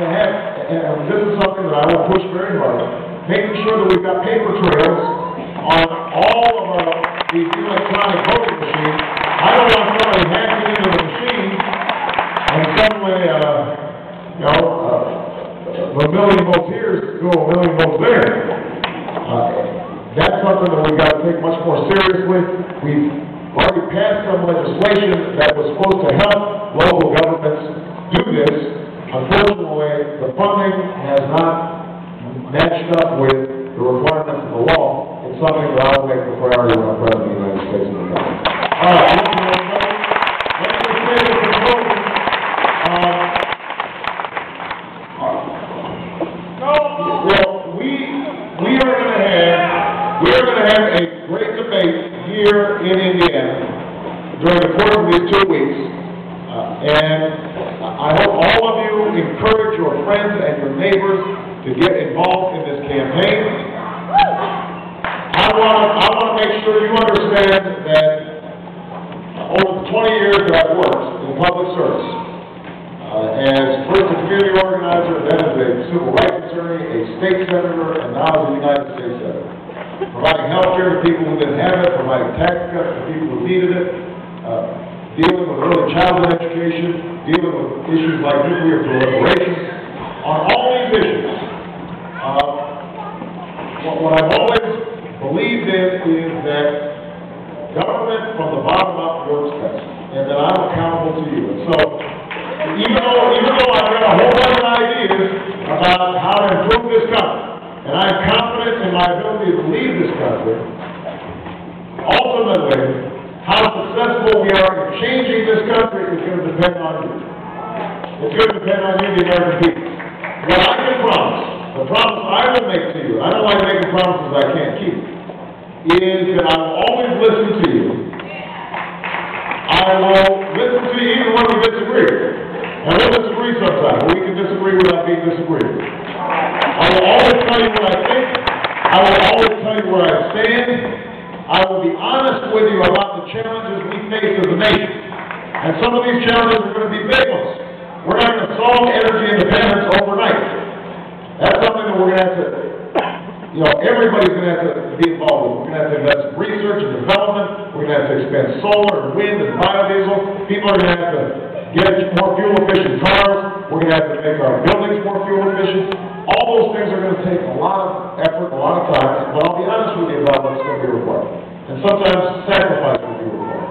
to have, and this is something that I will push very hard, making sure that we've got paper trails on all of these electronic voting machines. I don't want somebody hacking into the machine and suddenly, a million votes here go a million votes there. That's something that we've got to take much more seriously. We've already passed some legislation that was supposed to help local governments do this. Unfortunately, the funding has not matched up with the requirements of the law. It's something that I'll make a priority when I'm President of the United States of America. All right, let me say this in closing. We are going to have a great debate here in Indiana during the course of these 2 weeks, and I hope all of you encourage your friends and your neighbors to get involved in this campaign. I want to make sure you understand that over the 20 years that I've worked in public service, as first a community organizer, then as a civil rights attorney, a state senator, and now as a United States senator, providing health care to people who didn't have it, providing tax cuts to people who needed it, dealing with early childhood education, dealing with issues like nuclear proliferation. On all these issues, what I've always believed in is that government from the bottom up works best, and that I'm accountable to you. And so, even though I've got a whole bunch of ideas about how to improve this country, and I'm confident in my ability to lead this country, ultimately, how successful we are in changing this country is going to depend on you. It's going to depend on you, the American people. What I can promise, the promise I will make to you, I don't like making promises I can't keep, is that I will always listen to you. I will listen to you even when we disagree. And we'll disagree sometimes, but we can disagree without being disagreed with. I will always tell you what I think. I will always tell you where I stand. I will be honest with you about the challenges we face as a nation. And some of these challenges are going to be big ones. We're not going to solve energy independence overnight. That's something that we're going to have to, everybody's going to have to be involved with. We're going to have to invest in research and development. We're going to have to expand solar and wind and biodiesel. People are going to have to get more fuel-efficient cars. We're going to have to make our buildings more fuel-efficient. All those things are going to take a lot of effort, a lot of time, but I'll be honest with you about what's going to be required. And sometimes sacrifice will be required.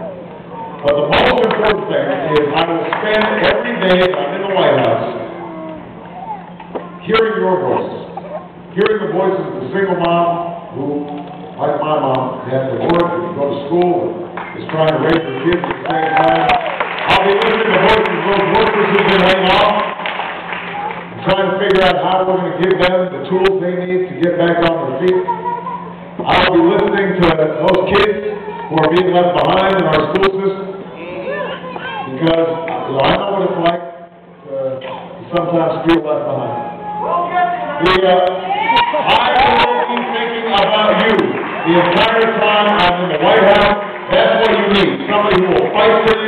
But the most important thing is I will spend every day I'm in the White House hearing your voices, hearing the voices of the single mom who, like my mom, has to work and go to school and is trying to raise her kids at the same time. I'll be listening to the voices of those workers who've been laid off, trying to figure out how we're going to give them the tools they need to get back on their feet. I'll be listening to those kids who are being left behind in our school system, because I know what it's like to sometimes feel left behind. I will be thinking about you the entire time I'm in the White House. That's what you need, somebody who will fight for